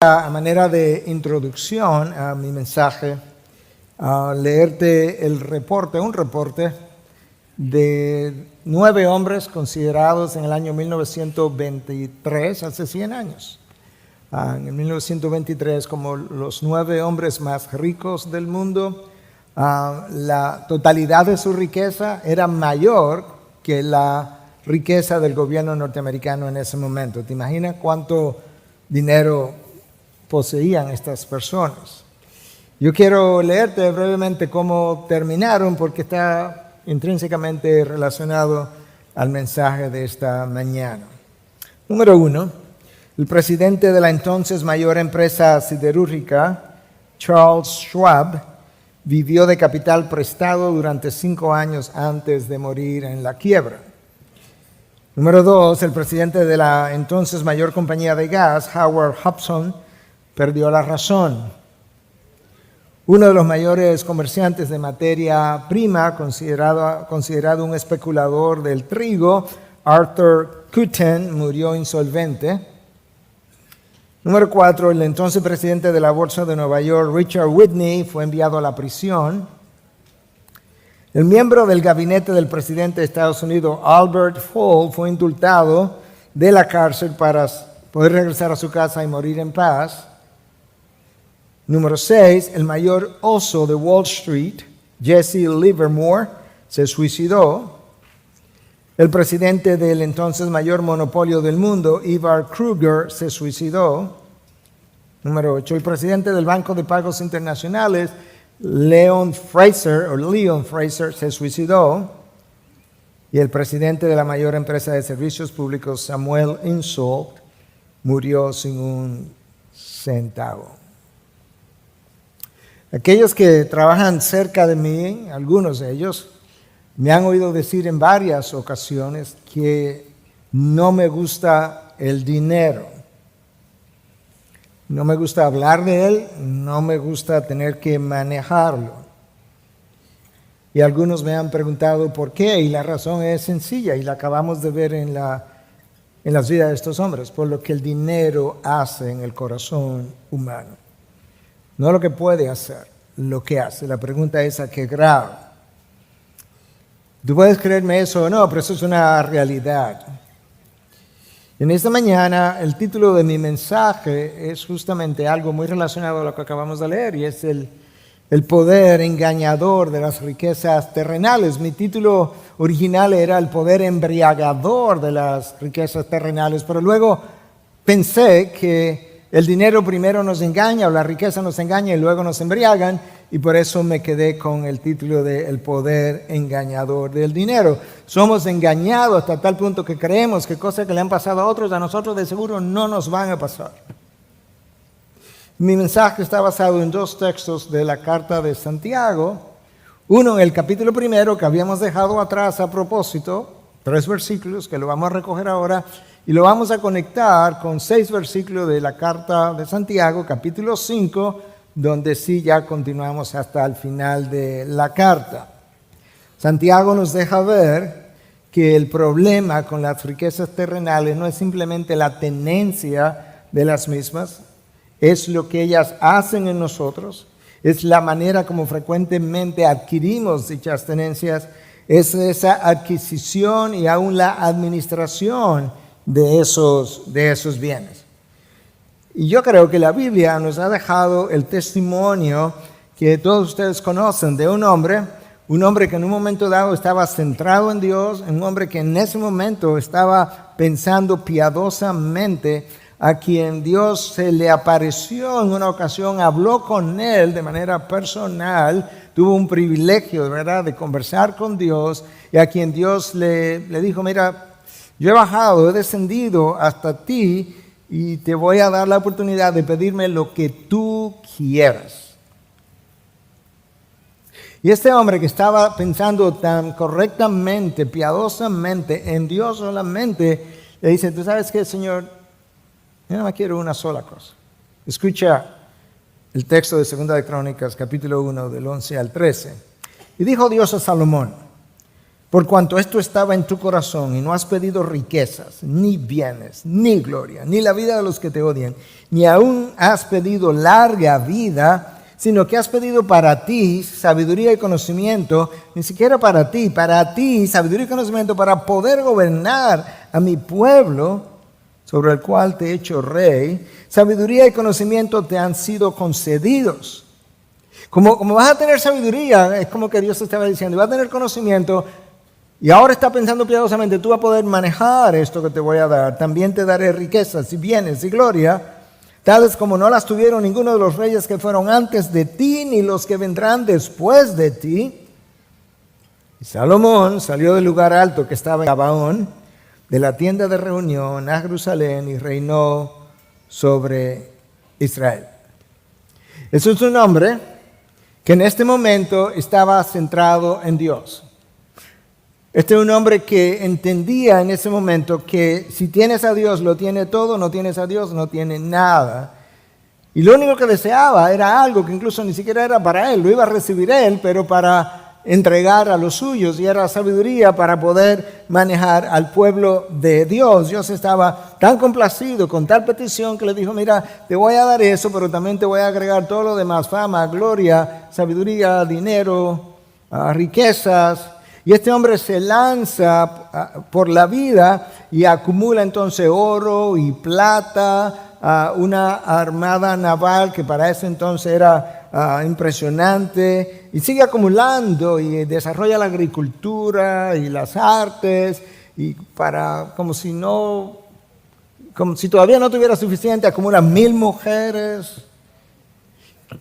A manera de introducción a mi mensaje, leerte un reporte de 9 hombres considerados en el año 1923, hace 100 años, en 1923 como los 9 hombres más ricos del mundo. La totalidad de su riqueza era mayor que la riqueza del gobierno norteamericano en ese momento. ¿Te imaginas cuánto dinero poseían estas personas? Yo quiero leerte brevemente cómo terminaron porque está intrínsecamente relacionado al mensaje de esta mañana. Número 1, el presidente de la entonces mayor empresa siderúrgica, Charles Schwab, vivió de capital prestado durante 5 años antes de morir en la quiebra. Número 2, el presidente de la entonces mayor compañía de gas, Howard Hobson, perdió la razón. Uno de los mayores comerciantes de materia prima, considerado un especulador del trigo, Arthur Cutten, murió insolvente. Número 4, el entonces presidente de la Bolsa de Nueva York, Richard Whitney, fue enviado a la prisión. El miembro del gabinete del presidente de Estados Unidos, Albert Fall, fue indultado de la cárcel para poder regresar a su casa y morir en paz. Número 6, el mayor oso de Wall Street, Jesse Livermore, se suicidó. El presidente del entonces mayor monopolio del mundo, Ivar Kruger, se suicidó. Número 8, el presidente del Banco de Pagos Internacionales, Leon Fraser, se suicidó. Y el presidente de la mayor empresa de servicios públicos, Samuel Insull, murió sin un centavo. Aquellos que trabajan cerca de mí, algunos de ellos, me han oído decir en varias ocasiones que no me gusta el dinero. No me gusta hablar de él, no me gusta tener que manejarlo. Y algunos me han preguntado por qué, y la razón es sencilla, y la acabamos de ver en las vidas de estos hombres, por lo que el dinero hace en el corazón humano. No lo que puede hacer, lo que hace. La pregunta es a qué grado. Tú puedes creerme eso o no, pero eso es una realidad. En esta mañana el título de mi mensaje es justamente algo muy relacionado a lo que acabamos de leer, y es el poder engañador de las riquezas terrenales. Mi título original era el poder embriagador de las riquezas terrenales, pero luego pensé que el dinero primero nos engaña, o la riqueza nos engaña y luego nos embriagan, y por eso me quedé con el título de El poder engañador del dinero. Somos engañados hasta tal punto que creemos que cosas que le han pasado a otros, a nosotros de seguro no nos van a pasar. Mi mensaje está basado en 2 textos de la carta de Santiago. Uno en el capítulo 1 que habíamos dejado atrás a propósito, 3 versículos que lo vamos a recoger ahora, y lo vamos a conectar con 6 versículos de la carta de Santiago, capítulo 5, donde sí ya continuamos hasta el final de la carta. Santiago nos deja ver que el problema con las riquezas terrenales no es simplemente la tenencia de las mismas, es lo que ellas hacen en nosotros, es la manera como frecuentemente adquirimos dichas tenencias, es esa adquisición y aún la administración de esos bienes. Y yo creo que la Biblia nos ha dejado el testimonio que todos ustedes conocen de un hombre que en un momento dado estaba centrado en Dios, un hombre que en ese momento estaba pensando piadosamente, a quien Dios se le apareció en una ocasión, habló con él de manera personal, tuvo un privilegio, ¿verdad?, de conversar con Dios, y a quien Dios le dijo: mira, yo he bajado, he descendido hasta ti y te voy a dar la oportunidad de pedirme lo que tú quieras. Y este hombre que estaba pensando tan correctamente, piadosamente, en Dios solamente, le dice: ¿tú sabes qué, Señor? Yo no me quiero una sola cosa. Escucha el texto de 2 de Crónicas, capítulo 1, del 11 al 13. Y dijo Dios a Salomón: Por cuanto esto estaba en tu corazón y no has pedido riquezas, ni bienes, ni gloria, ni la vida de los que te odian, ni aún has pedido larga vida, sino que has pedido para ti sabiduría y conocimiento, ni siquiera para ti sabiduría y conocimiento para poder gobernar a mi pueblo, sobre el cual te he hecho rey. Sabiduría y conocimiento te han sido concedidos. Como vas a tener sabiduría, es como que Dios estaba diciendo, y vas a tener conocimiento. Y ahora está pensando piadosamente, tú vas a poder manejar esto que te voy a dar. También te daré riquezas y bienes y gloria, tales como no las tuvieron ninguno de los reyes que fueron antes de ti, ni los que vendrán después de ti. Y Salomón salió del lugar alto que estaba en Gabaón, de la tienda de reunión a Jerusalén, y reinó sobre Israel. Eso es un hombre que en este momento estaba centrado en Dios. Este es un hombre que entendía en ese momento que si tienes a Dios lo tiene todo, no tienes a Dios no tiene nada. Y lo único que deseaba era algo que incluso ni siquiera era para él, lo iba a recibir él, pero para entregar a los suyos, y era sabiduría para poder manejar al pueblo de Dios. Dios estaba tan complacido con tal petición que le dijo, mira, te voy a dar eso, pero también te voy a agregar todo lo demás, fama, gloria, sabiduría, dinero, riquezas. Y este hombre se lanza por la vida y acumula entonces oro y plata, una armada naval que para ese entonces era impresionante, y sigue acumulando y desarrolla la agricultura y las artes, y como si todavía no tuviera suficiente, acumula 1,000 mujeres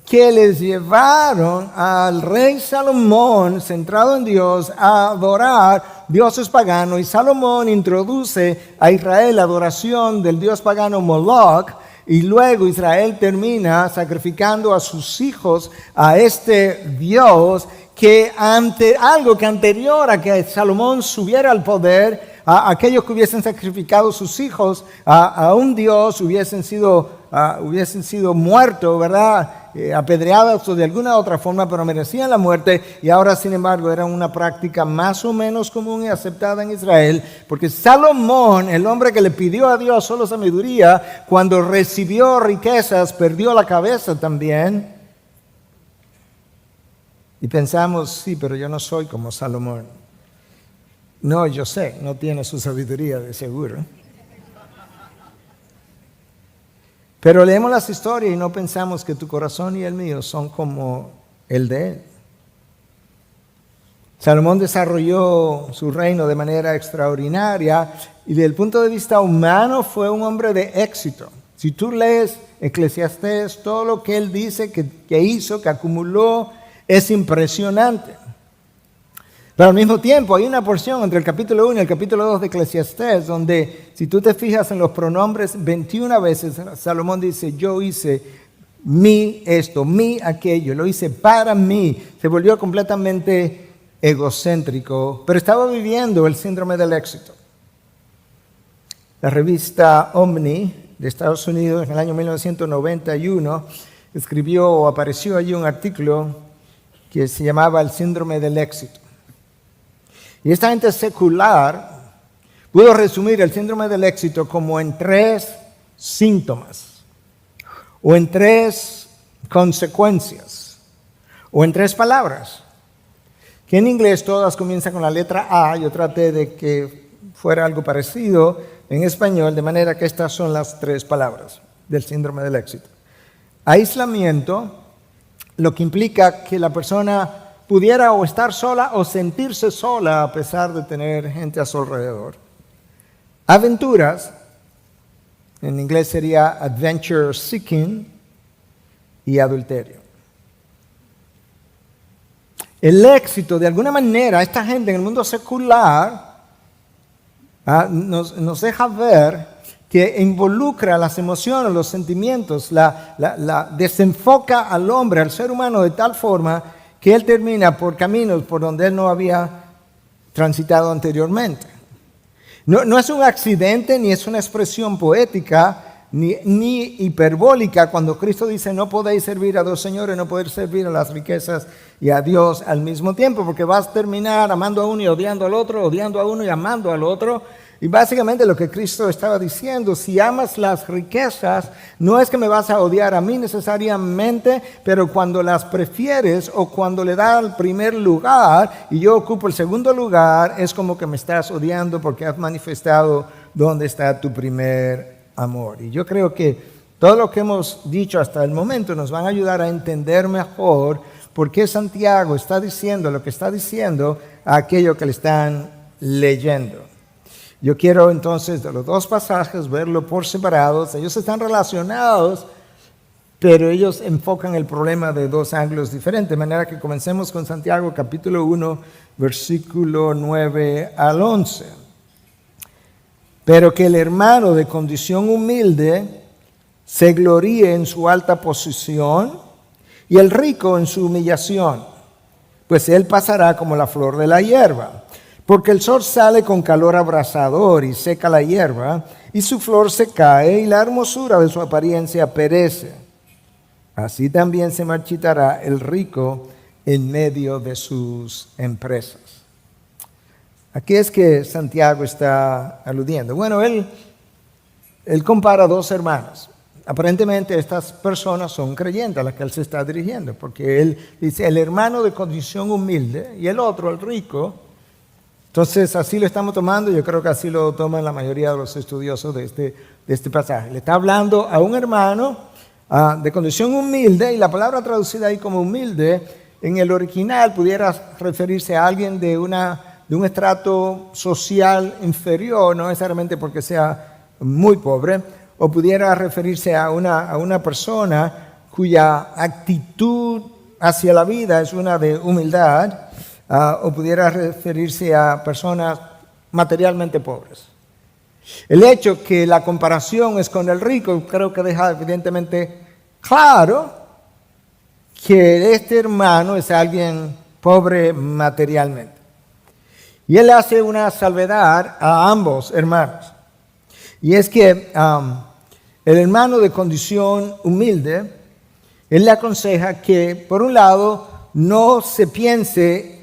que les llevaron al rey Salomón, centrado en Dios, a adorar dioses paganos. Y Salomón introduce a Israel la adoración del dios pagano Moloch, y luego Israel termina sacrificando a sus hijos a este dios, que algo que anterior a que Salomón subiera al poder, a aquellos que hubiesen sacrificado sus hijos a un dios hubiesen sido muertos, ¿verdad? Apedreados o de alguna otra forma, pero merecían la muerte. Y ahora, sin embargo, era una práctica más o menos común y aceptada en Israel, porque Salomón, el hombre que le pidió a Dios solo sabiduría, cuando recibió riquezas, perdió la cabeza también. Y pensamos, sí, pero yo no soy como Salomón. No, yo sé, no tiene su sabiduría de seguro. Pero leemos las historias y no pensamos que tu corazón y el mío son como el de él. Salomón desarrolló su reino de manera extraordinaria, y desde el punto de vista humano fue un hombre de éxito. Si tú lees Eclesiastés, todo lo que él dice que hizo, que acumuló, es impresionante. Pero al mismo tiempo hay una porción entre el capítulo 1 y el capítulo 2 de Eclesiastés donde, si tú te fijas en los pronombres, 21 veces Salomón dice, yo hice mi esto, mi aquello, lo hice para mí. Se volvió completamente egocéntrico, pero estaba viviendo el síndrome del éxito. La revista Omni de Estados Unidos en el año 1991 escribió o apareció allí un artículo que se llamaba El síndrome del éxito. Y esta gente secular pudo resumir el síndrome del éxito como en 3 síntomas, o en 3 consecuencias, o en 3 palabras, que en inglés todas comienzan con la letra A. Yo traté de que fuera algo parecido en español, de manera que estas son las 3 palabras del síndrome del éxito. Aislamiento, lo que implica que la persona pudiera o estar sola o sentirse sola a pesar de tener gente a su alrededor. Aventuras, en inglés sería adventure seeking, y adulterio. El éxito, de alguna manera, esta gente en el mundo secular nos deja ver que involucra las emociones, los sentimientos, la desenfoca al hombre, al ser humano, de tal forma que él termina por caminos por donde él no había transitado anteriormente. No es un accidente ni es una expresión poética. ni hiperbólica cuando Cristo dice no podéis servir a dos señores, no podéis servir a las riquezas y a Dios al mismo tiempo, porque vas a terminar amando a uno y odiando al otro, odiando a uno y amando al otro. Y básicamente lo que Cristo estaba diciendo, si amas las riquezas, no es que me vas a odiar a mí necesariamente, pero cuando las prefieres o cuando le das el primer lugar y yo ocupo el segundo lugar, es como que me estás odiando porque has manifestado dónde está tu primer amor. Y yo creo que todo lo que hemos dicho hasta el momento nos van a ayudar a entender mejor por qué Santiago está diciendo lo que está diciendo a aquello que le están leyendo. Yo quiero entonces de los dos pasajes verlo por separados. Ellos están relacionados, pero ellos enfocan el problema de dos ángulos diferentes. De manera que comencemos con Santiago capítulo 1, versículo 9 al 11. Pero que el hermano de condición humilde se gloríe en su alta posición y el rico en su humillación, pues él pasará como la flor de la hierba. Porque el sol sale con calor abrasador y seca la hierba, y su flor se cae, y la hermosura de su apariencia perece. Así también se marchitará el rico en medio de sus empresas. ¿A qué es que Santiago está aludiendo? Bueno, él compara dos hermanos. Aparentemente estas personas son creyentes a las que él se está dirigiendo, porque él dice el hermano de condición humilde y el otro, el rico. Entonces, así lo estamos tomando, yo creo que así lo toman la mayoría de los estudiosos de este pasaje. Le está hablando a un hermano de condición humilde, y la palabra traducida ahí como humilde, en el original pudiera referirse a alguien de un estrato social inferior, no necesariamente porque sea muy pobre, o pudiera referirse a una persona cuya actitud hacia la vida es una de humildad, o pudiera referirse a personas materialmente pobres. El hecho que la comparación es con el rico, creo que deja evidentemente claro que este hermano es alguien pobre materialmente. Y él hace una salvedad a ambos hermanos. Y es que el hermano de condición humilde, él le aconseja que, por un lado, no se piense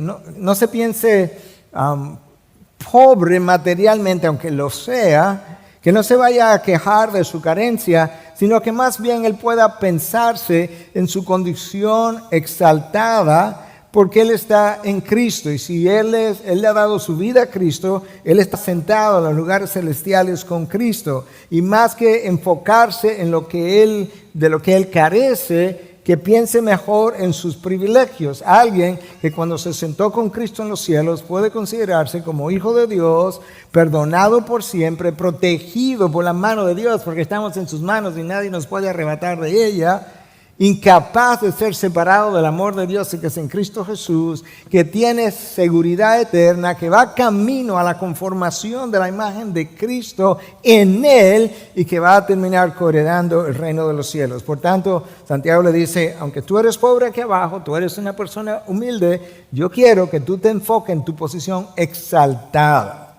pobre materialmente, aunque lo sea, que no se vaya a quejar de su carencia, sino que más bien él pueda pensarse en su condición exaltada, porque él está en Cristo, y si él le ha dado su vida a Cristo, él está sentado en los lugares celestiales con Cristo, y más que enfocarse en de lo que él carece, que piense mejor en sus privilegios. Alguien que cuando se sentó con Cristo en los cielos puede considerarse como hijo de Dios, perdonado por siempre, protegido por la mano de Dios, porque estamos en sus manos y nadie nos puede arrebatar de ella, incapaz de ser separado del amor de Dios que es en Cristo Jesús, que tiene seguridad eterna, que va camino a la conformación de la imagen de Cristo en él y que va a terminar coheredando el reino de los cielos. Por tanto, Santiago le dice, aunque tú eres pobre aquí abajo, tú eres una persona humilde, yo quiero que tú te enfoques en tu posición exaltada.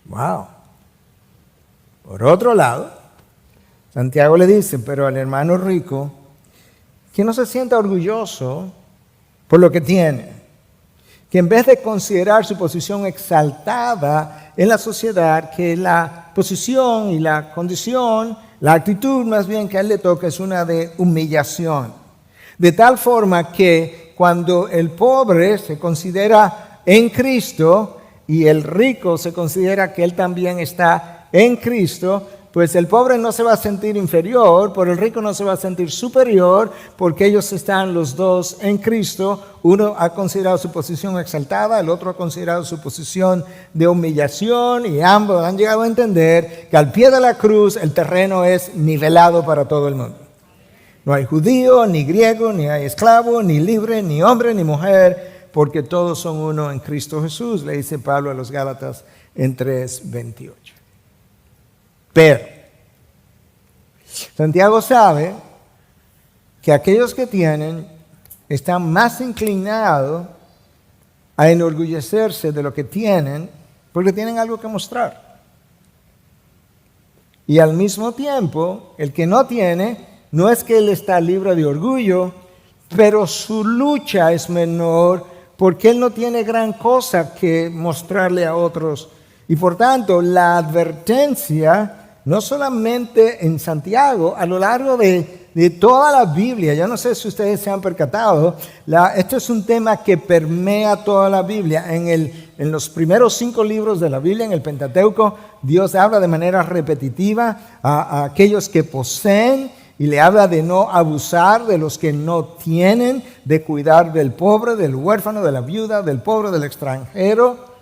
Wow. Por otro lado, Santiago le dice, pero al hermano rico, que no se sienta orgulloso por lo que tiene, que en vez de considerar su posición exaltada en la sociedad, que la posición y la condición, la actitud más bien que a él le toca es una de humillación. De tal forma que cuando el pobre se considera en Cristo y el rico se considera que él también está en Cristo, pues el pobre no se va a sentir inferior, pero el rico no se va a sentir superior, porque ellos están los dos en Cristo. Uno ha considerado su posición exaltada, el otro ha considerado su posición de humillación, y ambos han llegado a entender que al pie de la cruz el terreno es nivelado para todo el mundo. No hay judío, ni griego, ni hay esclavo, ni libre, ni hombre, ni mujer, porque todos son uno en Cristo Jesús, le dice Pablo a los Gálatas en 3:28. Pero Santiago sabe que aquellos que tienen están más inclinados a enorgullecerse de lo que tienen porque tienen algo que mostrar. Y al mismo tiempo, el que no tiene, no es que él está libre de orgullo, pero su lucha es menor porque él no tiene gran cosa que mostrarle a otros. Y por tanto, la advertencia, no solamente en Santiago, a lo largo de toda la Biblia, yo no sé si ustedes se han percatado, esto es un tema que permea toda la Biblia. En los primeros 5 libros de la Biblia, en el Pentateuco, Dios habla de manera repetitiva a aquellos que poseen y le habla de no abusar de los que no tienen, de cuidar del pobre, del huérfano, de la viuda, del pobre, del extranjero.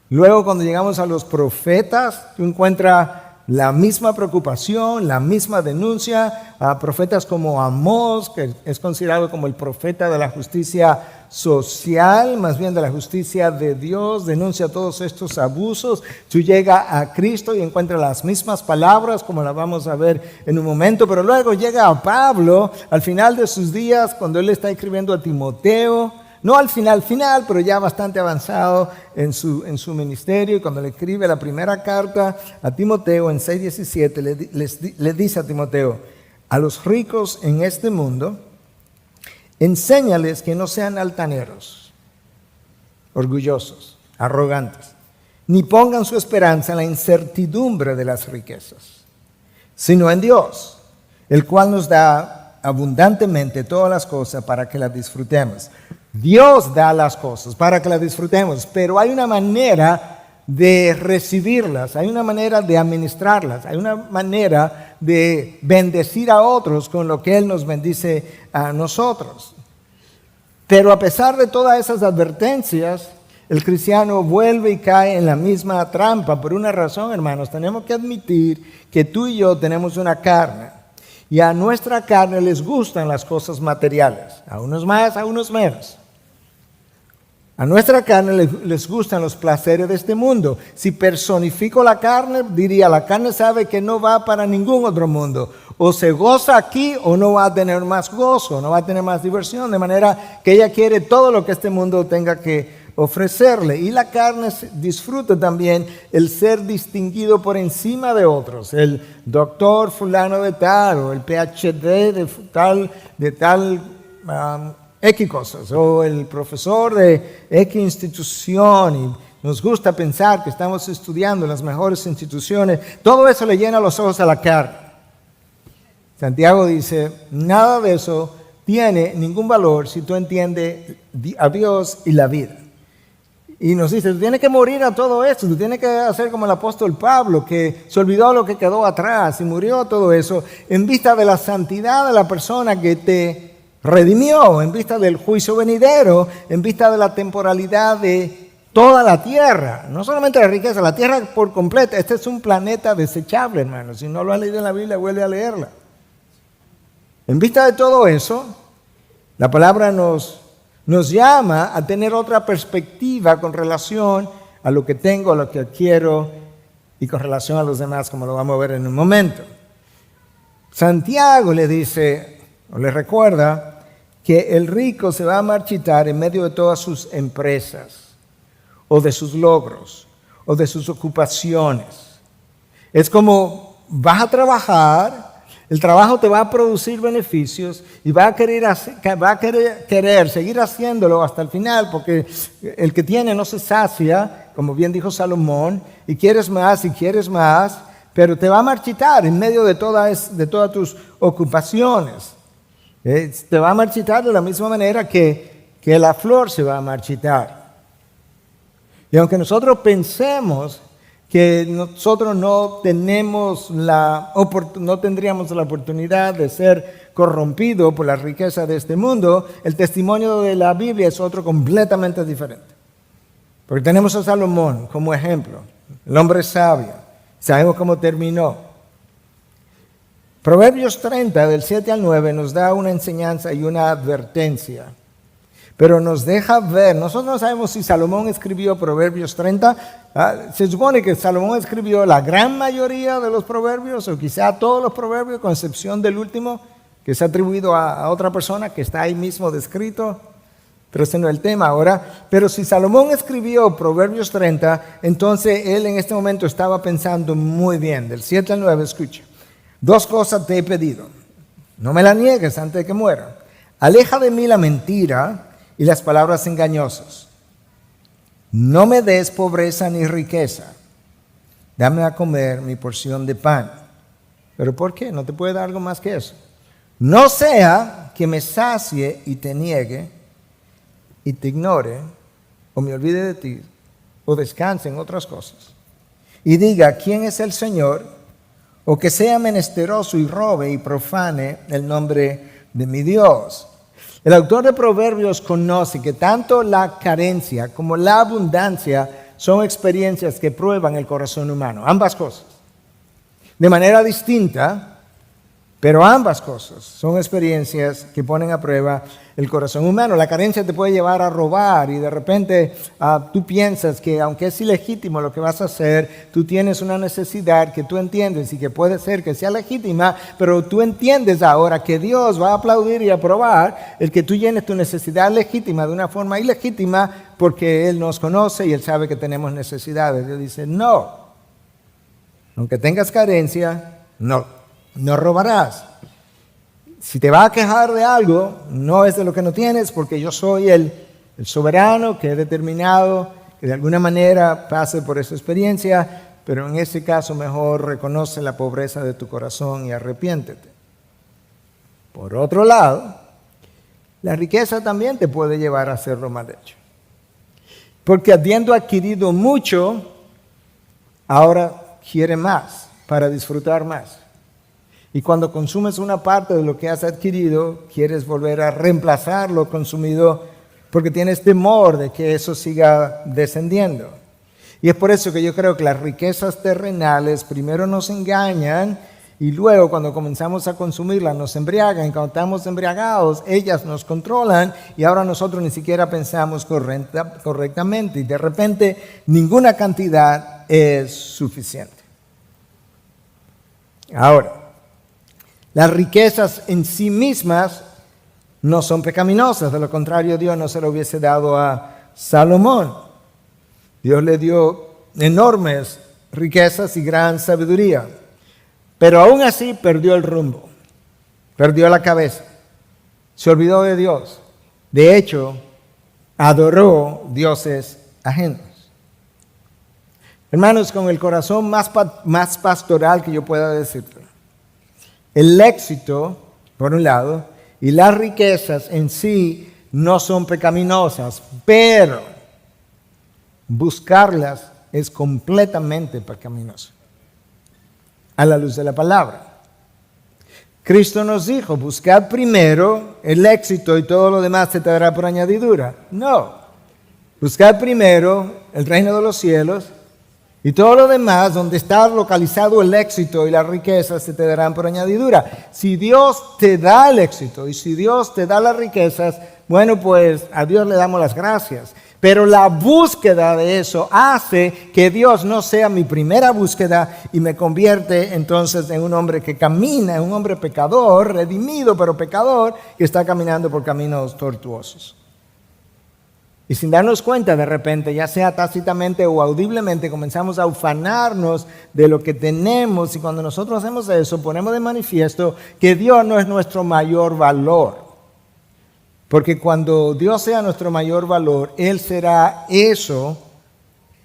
Luego, cuando llegamos a los profetas, tú encuentras la misma preocupación, la misma denuncia a profetas como Amós, que es considerado como el profeta de la justicia social, más bien de la justicia de Dios, denuncia todos estos abusos. Tú llegas a Cristo y encuentras las mismas palabras, como las vamos a ver en un momento, pero luego llega a Pablo al final de sus días, cuando él está escribiendo a Timoteo, no al final, pero ya bastante avanzado en su ministerio. Y cuando le escribe la primera carta a Timoteo en 6:17, le dice a Timoteo: a los ricos en este mundo, enséñales que no sean altaneros, orgullosos, arrogantes, ni pongan su esperanza en la incertidumbre de las riquezas, sino en Dios, el cual nos da abundantemente todas las cosas para que las disfrutemos. Dios da las cosas para que las disfrutemos, pero hay una manera de recibirlas, hay una manera de administrarlas, hay una manera de bendecir a otros con lo que Él nos bendice a nosotros. Pero a pesar de todas esas advertencias, el cristiano vuelve y cae en la misma trampa por una razón, hermanos. Tenemos que admitir que tú y yo tenemos una carne, y a nuestra carne les gustan las cosas materiales, a unos más, a unos menos. A nuestra carne les gustan los placeres de este mundo. Si personifico la carne, diría: la carne sabe que no va para ningún otro mundo. O se goza aquí o no va a tener más gozo, no va a tener más diversión. De manera que ella quiere todo lo que este mundo tenga que ofrecerle. Y la carne disfruta también el ser distinguido por encima de otros. El doctor fulano de tal, o el PhD de tal X cosas, o el profesor de X institución, y nos gusta pensar que estamos estudiando en las mejores instituciones. Todo eso le llena los ojos a la carne. Santiago dice: nada de eso tiene ningún valor si tú entiendes a Dios y la vida. Y nos dice: tú tienes que morir a todo esto, tú tienes que hacer como el apóstol Pablo, que se olvidó lo que quedó atrás y murió a todo eso en vista de la santidad de la persona que te redimió, en vista del juicio venidero, en vista de la temporalidad de toda la tierra, no solamente la riqueza, la tierra por completa. Este es un planeta desechable, hermano. Si no lo has leído en la Biblia, vuelve a leerla. En vista de todo eso, la palabra nos llama a tener otra perspectiva con relación a lo que tengo, a lo que quiero, y con relación a los demás, como lo vamos a ver en un momento. Santiago le dice, o le recuerda, que el rico se va a marchitar en medio de todas sus empresas, o de sus logros, o de sus ocupaciones. Es como vas a trabajar, el trabajo te va a producir beneficios y va a querer seguir haciéndolo hasta el final, porque el que tiene no se sacia, como bien dijo Salomón, y quieres más y quieres más, pero te va a marchitar en medio de todas tus ocupaciones. Te va a marchitar de la misma manera que la flor se va a marchitar. Y aunque nosotros pensemos que nosotros no tendríamos la oportunidad de ser corrompidos por la riqueza de este mundo, el testimonio de la Biblia es otro completamente diferente. Porque tenemos a Salomón como ejemplo, el hombre sabio, sabemos cómo terminó. Proverbios 30, del 7 al 9, nos da una enseñanza y una advertencia, pero nos deja ver. Nosotros no sabemos si Salomón escribió Proverbios 30. Se supone que Salomón escribió la gran mayoría de los proverbios, o quizá todos los proverbios, con excepción del último, que se ha atribuido a otra persona que está ahí mismo descrito. Pero ese no es el tema ahora. Pero si Salomón escribió Proverbios 30, entonces él en este momento estaba pensando muy bien. Del 7 al 9, escucha. 2 cosas te he pedido. No me las niegues antes de que muera. Aleja de mí la mentira y las palabras engañosas. No me des pobreza ni riqueza. Dame a comer mi porción de pan. ¿Pero por qué? No te puede dar algo más que eso. No sea que me sacie y te niegue y te ignore o me olvide de ti o descanse en otras cosas y diga quién es el Señor, o que sea menesteroso y robe y profane el nombre de mi Dios. El autor de Proverbios conoce que tanto la carencia como la abundancia son experiencias que prueban el corazón humano, ambas cosas. De manera distinta, pero ambas cosas son experiencias que ponen a prueba el corazón humano. La carencia te puede llevar a robar y de repente tú piensas que aunque es ilegítimo lo que vas a hacer, tú tienes una necesidad que tú entiendes y que puede ser que sea legítima, pero tú entiendes ahora que Dios va a aplaudir y aprobar el que tú llenes tu necesidad legítima de una forma ilegítima porque Él nos conoce y Él sabe que tenemos necesidades. Dios dice, no, aunque tengas carencia, no robarás. Si te vas a quejar de algo, no es de lo que no tienes, porque yo soy el soberano que he determinado que de alguna manera pase por esa experiencia, pero en ese caso mejor reconoce la pobreza de tu corazón y arrepiéntete. Por otro lado, la riqueza también te puede llevar a hacerlo mal hecho. Porque habiendo adquirido mucho, ahora quiere más para disfrutar más. Y cuando consumes una parte de lo que has adquirido, quieres volver a reemplazar lo consumido porque tienes temor de que eso siga descendiendo. Y es por eso que yo creo que las riquezas terrenales primero nos engañan y luego cuando comenzamos a consumirlas nos embriagan. Y cuando estamos embriagados, ellas nos controlan y ahora nosotros ni siquiera pensamos correctamente. Y de repente ninguna cantidad es suficiente. Ahora, las riquezas en sí mismas no son pecaminosas, de lo contrario Dios no se lo hubiese dado a Salomón. Dios le dio enormes riquezas y gran sabiduría, pero aún así perdió el rumbo, perdió la cabeza, se olvidó de Dios. De hecho, adoró dioses ajenos. Hermanos, con el corazón más pastoral que yo pueda decirte, el éxito, por un lado, y las riquezas en sí no son pecaminosas, pero buscarlas es completamente pecaminoso, a la luz de la palabra. Cristo nos dijo, buscad primero el éxito y todo lo demás se te dará por añadidura. No, buscad primero el reino de los cielos y todo lo demás, donde está localizado el éxito y las riquezas, se te darán por añadidura. Si Dios te da el éxito y si Dios te da las riquezas, bueno, pues a Dios le damos las gracias. Pero la búsqueda de eso hace que Dios no sea mi primera búsqueda y me convierte entonces en un hombre que camina, en un hombre pecador, redimido pero pecador, que está caminando por caminos tortuosos. Y sin darnos cuenta, de repente, ya sea tácitamente o audiblemente, comenzamos a ufanarnos de lo que tenemos. Y cuando nosotros hacemos eso, ponemos de manifiesto que Dios no es nuestro mayor valor. Porque cuando Dios sea nuestro mayor valor, Él será eso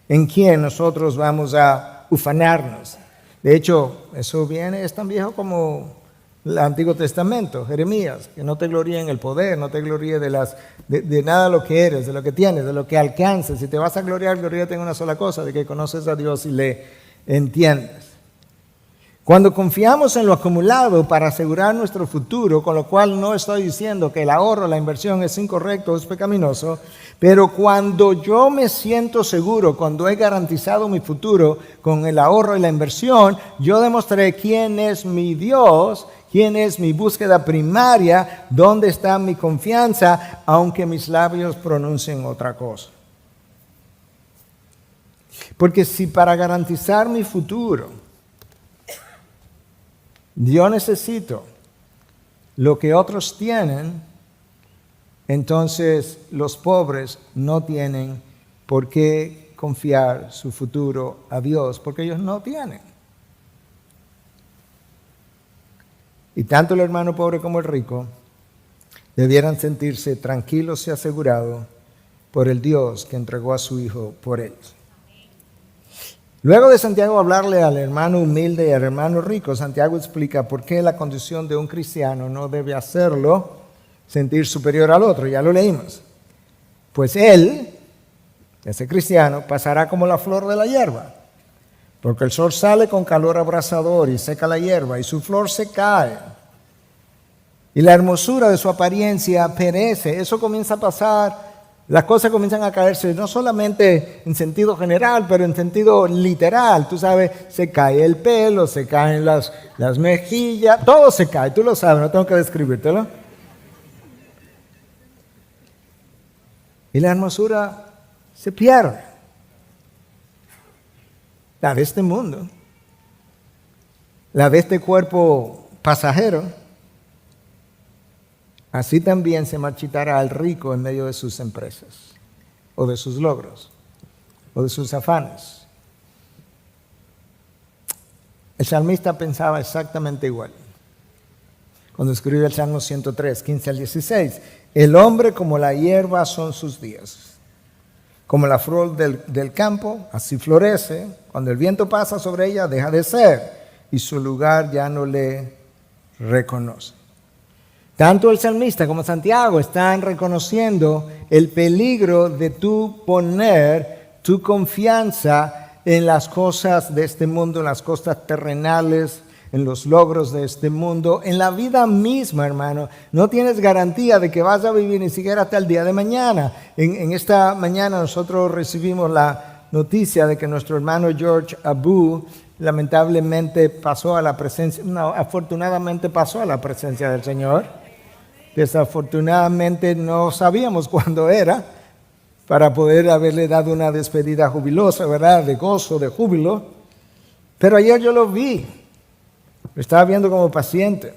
en quien nosotros vamos a ufanarnos. De hecho, eso es tan viejo como el Antiguo Testamento, Jeremías, que no te gloríes en el poder, no te gloríes de nada de lo que eres, de lo que tienes, de lo que alcanzas. Si te vas a gloriar, gloríate en una sola cosa, de que conoces a Dios y le entiendes. Cuando confiamos en lo acumulado para asegurar nuestro futuro, con lo cual no estoy diciendo que el ahorro, la inversión es incorrecto, es pecaminoso, pero cuando yo me siento seguro, cuando he garantizado mi futuro con el ahorro y la inversión, yo demostré quién es mi Dios, quién es mi búsqueda primaria, dónde está mi confianza, aunque mis labios pronuncien otra cosa. Porque si para garantizar mi futuro yo necesito lo que otros tienen, entonces los pobres no tienen por qué confiar su futuro a Dios, porque ellos no tienen. Y tanto el hermano pobre como el rico debieran sentirse tranquilos y asegurados por el Dios que entregó a su Hijo por ellos. Luego de Santiago hablarle al hermano humilde y al hermano rico, Santiago explica por qué la condición de un cristiano no debe hacerlo sentir superior al otro. Ya lo leímos. Pues él, ese cristiano, pasará como la flor de la hierba, porque el sol sale con calor abrasador y seca la hierba y su flor se cae. Y la hermosura de su apariencia perece. Eso comienza a pasar. Las cosas comienzan a caerse, no solamente en sentido general, pero en sentido literal. Tú sabes, se cae el pelo, se caen las mejillas, todo se cae. Tú lo sabes, no tengo que describírtelo. Y la hermosura se pierde. La de este mundo, la de este cuerpo pasajero. Así también se marchitará el rico en medio de sus empresas, o de sus logros, o de sus afanes. El salmista pensaba exactamente igual. Cuando escribe el Salmo 103, 15 al 16, el hombre como la hierba son sus días. Como la flor del campo, así florece. Cuando el viento pasa sobre ella, deja de ser, y su lugar ya no le reconoce. Tanto el salmista como Santiago están reconociendo el peligro de tú poner tu confianza en las cosas de este mundo, en las cosas terrenales, en los logros de este mundo, en la vida misma, hermano. No tienes garantía de que vas a vivir ni siquiera hasta el día de mañana. En esta mañana nosotros recibimos la noticia de que nuestro hermano George Abu lamentablemente pasó a la presencia, no, afortunadamente pasó a la presencia del Señor. Desafortunadamente no sabíamos cuándo era para poder haberle dado una despedida jubilosa, ¿verdad? De gozo, de júbilo. Pero ayer yo lo vi. Lo estaba viendo como paciente.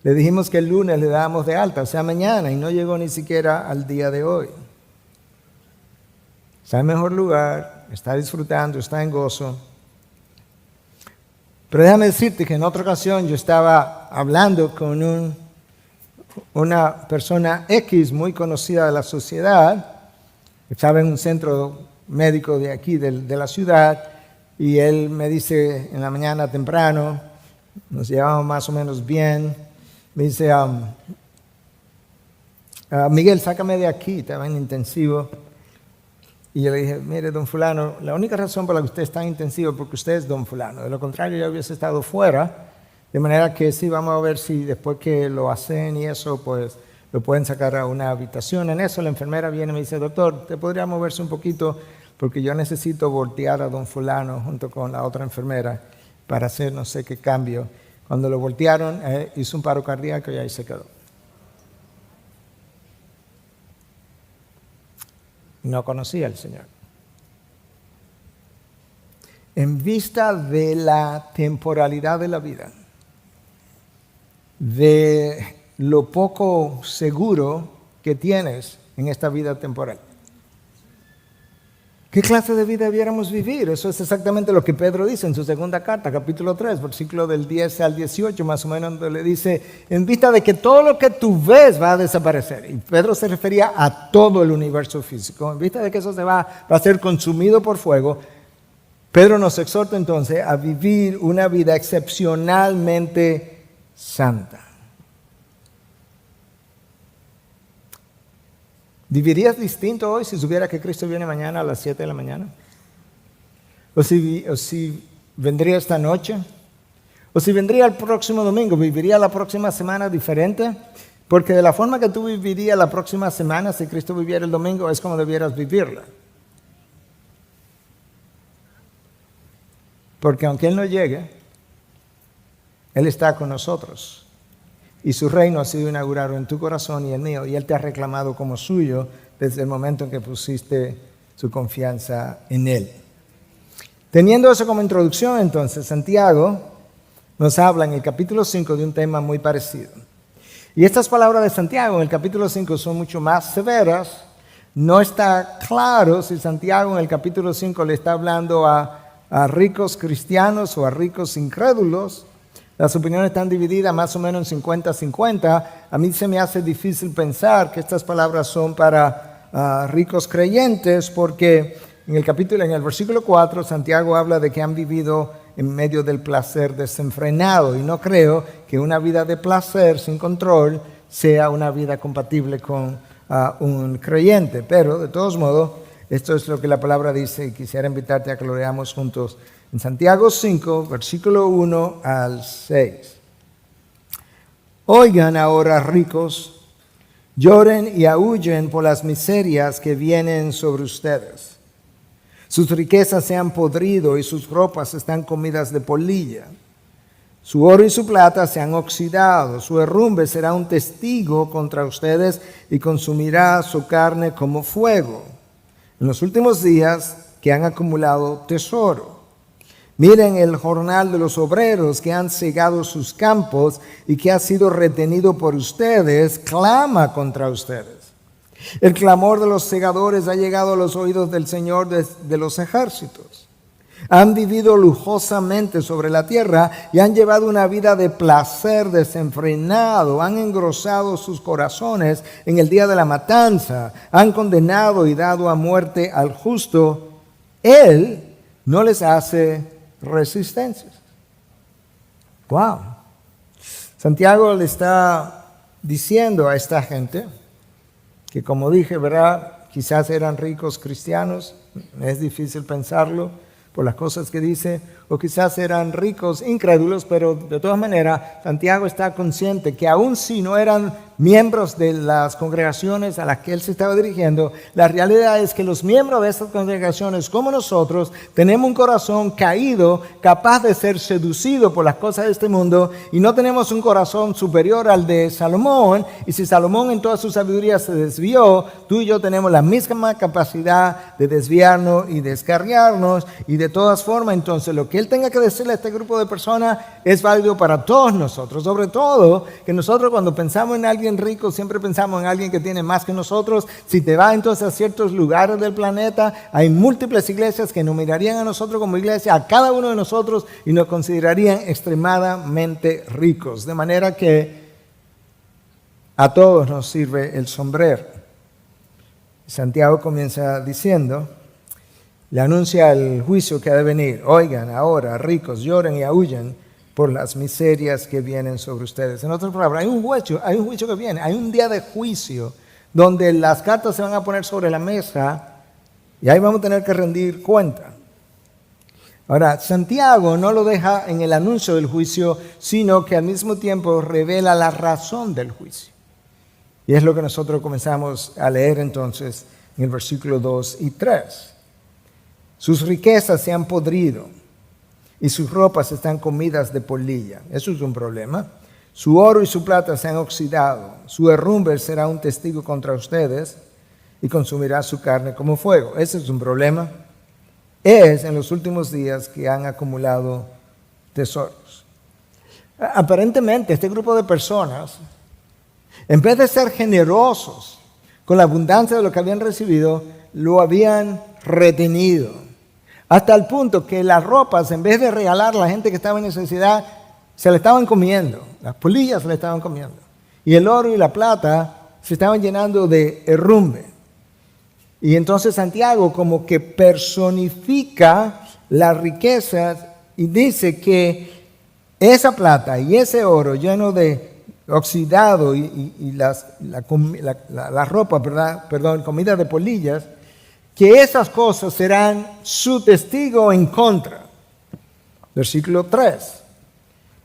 Le dijimos que el lunes le dábamos de alta, o sea, mañana, y no llegó ni siquiera al día de hoy. Está en mejor lugar, está disfrutando, está en gozo. Pero déjame decirte que en otra ocasión yo estaba hablando con una persona X muy conocida de la sociedad, estaba en un centro médico de aquí, de la ciudad, y él me dice en la mañana temprano, nos llevamos más o menos bien, me dice, Miguel, sácame de aquí, estaba en intensivo. Y yo le dije, mire, don fulano, la única razón por la que usted está en intensivo es porque usted es don fulano, de lo contrario yo hubiese estado fuera. De manera que sí, vamos a ver si después que lo hacen y eso, pues lo pueden sacar a una habitación. En eso la enfermera viene y me dice, doctor, ¿te podría moverse un poquito? Porque yo necesito voltear a don fulano junto con la otra enfermera para hacer no sé qué cambio. Cuando lo voltearon, hizo un paro cardíaco y ahí se quedó. No conocía al Señor. En vista de la temporalidad de la vida, de lo poco seguro que tienes en esta vida temporal. ¿Qué clase de vida debiéramos vivir? Eso es exactamente lo que Pedro dice en su segunda carta, capítulo 3, versículo del 10 al 18, más o menos, donde le dice, en vista de que todo lo que tú ves va a desaparecer. Y Pedro se refería a todo el universo físico. En vista de que eso va a ser consumido por fuego, Pedro nos exhorta entonces a vivir una vida excepcionalmente santa. ¿Vivirías distinto hoy si supiera que Cristo viene mañana a las 7 de la mañana? ¿O si vendría esta noche? ¿O si vendría el próximo domingo? ¿Viviría la próxima semana diferente? Porque de la forma que tú vivirías la próxima semana, si Cristo viviera el domingo, es como debieras vivirla. Porque aunque Él no llegue, Él está con nosotros. Y su reino ha sido inaugurado en tu corazón y el mío. Y Él te ha reclamado como suyo desde el momento en que pusiste su confianza en Él. Teniendo eso como introducción, entonces, Santiago nos habla en el capítulo 5 de un tema muy parecido. Y estas palabras de Santiago en el capítulo 5 son mucho más severas. No está claro si Santiago en el capítulo 5 le está hablando a ricos cristianos o a ricos incrédulos. Las opiniones están divididas más o menos en 50-50. A mí se me hace difícil pensar que estas palabras son para ricos creyentes, porque en el versículo 4, Santiago habla de que han vivido en medio del placer desenfrenado. Y no creo que una vida de placer sin control sea una vida compatible con un creyente. Pero, de todos modos, esto es lo que la palabra dice y quisiera invitarte a que lo leamos juntos. En Santiago 5, versículo 1 al 6. Oigan ahora, ricos, lloren y aúllen por las miserias que vienen sobre ustedes. Sus riquezas se han podrido y sus ropas están comidas de polilla. Su oro y su plata se han oxidado. Su herrumbre será un testigo contra ustedes y consumirá su carne como fuego. En los últimos días que han acumulado tesoro. Miren el jornal de los obreros que han cegado sus campos y que ha sido retenido por ustedes, clama contra ustedes. El clamor de los segadores ha llegado a los oídos del Señor de los ejércitos. Han vivido lujosamente sobre la tierra y han llevado una vida de placer desenfrenado. Han engrosado sus corazones en el día de la matanza. Han condenado y dado a muerte al justo. Él no les hace resistencia. Wow. Santiago le está diciendo a esta gente que, como dije, ¿verdad? Quizás eran ricos cristianos, es difícil pensarlo por las cosas que dice, o quizás eran ricos incrédulos, pero de todas maneras Santiago está consciente que aun si no eran miembros de las congregaciones a las que él se estaba dirigiendo, la realidad es que los miembros de estas congregaciones, como nosotros, tenemos un corazón caído, capaz de ser seducido por las cosas de este mundo, y no tenemos un corazón superior al de Salomón. Y si Salomón en toda su sabiduría se desvió, tú y yo tenemos la misma capacidad de desviarnos y descarriarnos. Y de todas formas, entonces, lo que él tenga que decirle a este grupo de personas es válido para todos nosotros. Sobre todo, que nosotros cuando pensamos en alguien rico, siempre pensamos en alguien que tiene más que nosotros. Si te vas entonces a ciertos lugares del planeta, hay múltiples iglesias que nos mirarían a nosotros como iglesia, a cada uno de nosotros, y nos considerarían extremadamente ricos. De manera que a todos nos sirve el sombrero. Santiago comienza diciendo, le anuncia el juicio que ha de venir. Oigan ahora, ricos, lloren y aúllen por las miserias que vienen sobre ustedes. En otras palabras, hay un juicio que viene, hay un día de juicio donde las cartas se van a poner sobre la mesa y ahí vamos a tener que rendir cuenta. Ahora, Santiago no lo deja en el anuncio del juicio, sino que al mismo tiempo revela la razón del juicio. Y es lo que nosotros comenzamos a leer entonces en el versículo 2 y 3. Sus riquezas se han podrido y sus ropas están comidas de polilla. Eso es un problema. Su oro y su plata se han oxidado. Su herrumbre será un testigo contra ustedes y consumirá su carne como fuego. Ese es un problema. Es en los últimos días que han acumulado tesoros. Aparentemente, este grupo de personas, en vez de ser generosos con la abundancia de lo que habían recibido, lo habían retenido. Hasta el punto que las ropas, en vez de regalar a la gente que estaba en necesidad, se le estaban comiendo. Las polillas se le estaban comiendo. Y el oro y la plata se estaban llenando de herrumbre. Y entonces Santiago como que personifica las riquezas y dice que esa plata y ese oro lleno de oxidado y la ropa, comida de polillas, que esas cosas serán su testigo en contra. Versículo 3.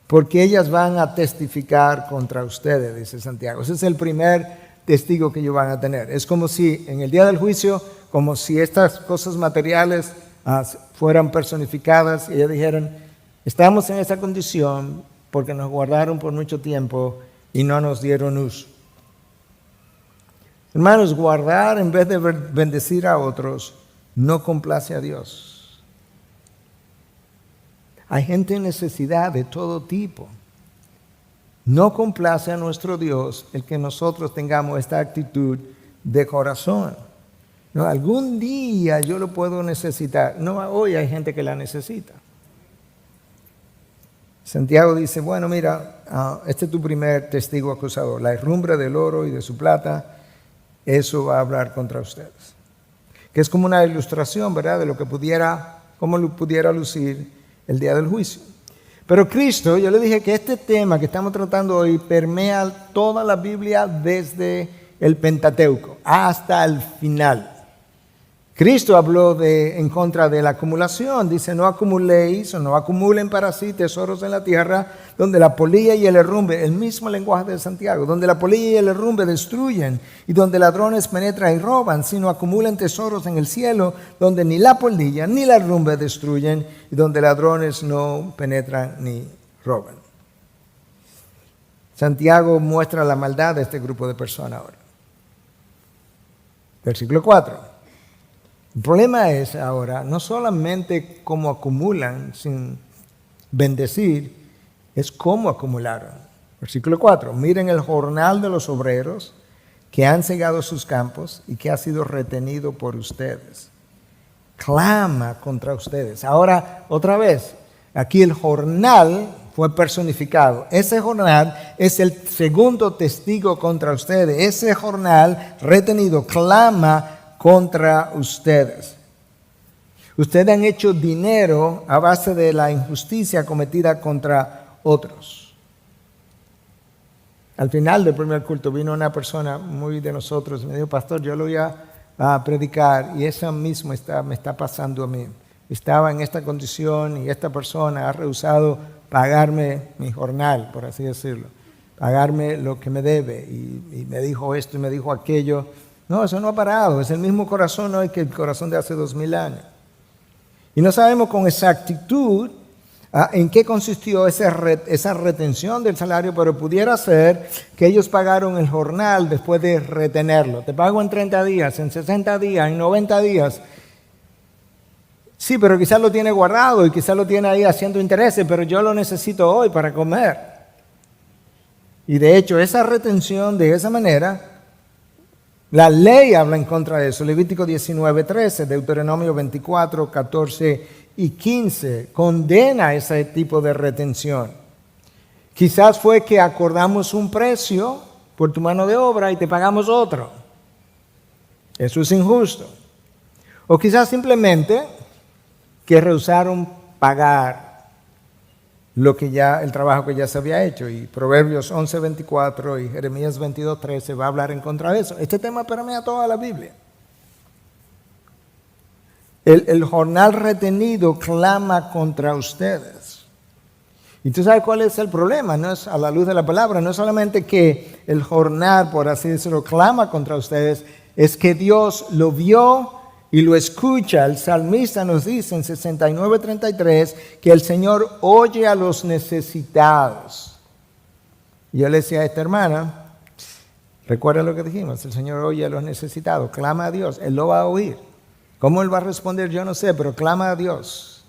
Porque ellas van a testificar contra ustedes, dice Santiago. Ese es el primer testigo que ellos van a tener. Es como si en el día del juicio, como si estas cosas materiales fueran personificadas y ellos dijeran, estamos en esa condición porque nos guardaron por mucho tiempo y no nos dieron uso. Hermanos, guardar en vez de bendecir a otros no complace a Dios. Hay gente en necesidad de todo tipo. No complace a nuestro Dios el que nosotros tengamos esta actitud de corazón. No, algún día yo lo puedo necesitar. No, hoy hay gente que la necesita. Santiago dice, bueno, mira, este es tu primer testigo acusador. La herrumbre del oro y de su plata, eso va a hablar contra ustedes. Que es como una ilustración, ¿verdad?, de lo que cómo pudiera lucir el día del juicio. Pero Cristo, yo le dije que este tema que estamos tratando hoy permea toda la Biblia desde el Pentateuco hasta el final. Cristo habló en contra de la acumulación. Dice, no acumuléis o no acumulen para sí tesoros en la tierra donde la polilla y el herrumbre, el mismo lenguaje de Santiago, donde la polilla y el herrumbre destruyen y donde ladrones penetran y roban, sino acumulen tesoros en el cielo donde ni la polilla ni la herrumbre destruyen y donde ladrones no penetran ni roban. Santiago muestra la maldad de este grupo de personas ahora. Versículo 4. El problema es ahora no solamente cómo acumulan sin bendecir, es cómo acumularon. Versículo 4. Miren el jornal de los obreros que han cegado sus campos y que ha sido retenido por ustedes. Clama contra ustedes. Ahora, otra vez, aquí el jornal fue personificado. Ese jornal es el segundo testigo contra ustedes. Ese jornal retenido clama contra ustedes. Ustedes han hecho dinero a base de la injusticia cometida contra otros. Al final del primer culto vino una persona muy de nosotros y me dijo, pastor, yo lo voy a predicar y eso mismo me está pasando a mí. Estaba en esta condición y esta persona ha rehusado pagarme mi jornal, por así decirlo, pagarme lo que me debe y me dijo esto y me dijo aquello. No, eso no ha parado, es el mismo corazón hoy que el corazón de hace 2000 años. Y no sabemos con exactitud en qué consistió esa retención del salario, pero pudiera ser que ellos pagaron el jornal después de retenerlo. Te pago en 30 días, en 60 días, en 90 días. Sí, pero quizás lo tiene guardado y quizás lo tiene ahí haciendo intereses, pero yo lo necesito hoy para comer. Y de hecho, esa retención de esa manera, la ley habla en contra de eso. Levítico 19:13, Deuteronomio 24, 14 y 15 condena ese tipo de retención. Quizás fue que acordamos un precio por tu mano de obra y te pagamos otro. Eso es injusto. O quizás simplemente que rehusaron pagar el trabajo que ya se había hecho. Y Proverbios 11:24 y Jeremías 22:13 va a hablar en contra de eso. Este tema permea toda la Biblia. El jornal retenido clama contra ustedes. Y tú sabes cuál es el problema, no es a la luz de la palabra, no es solamente que el jornal, por así decirlo, clama contra ustedes, es que Dios lo vio y lo escucha. El salmista nos dice en 69:33 que el Señor oye a los necesitados. Y yo le decía a esta hermana, recuerda lo que dijimos, el Señor oye a los necesitados, clama a Dios, Él lo va a oír. ¿Cómo Él va a responder? Yo no sé, pero clama a Dios.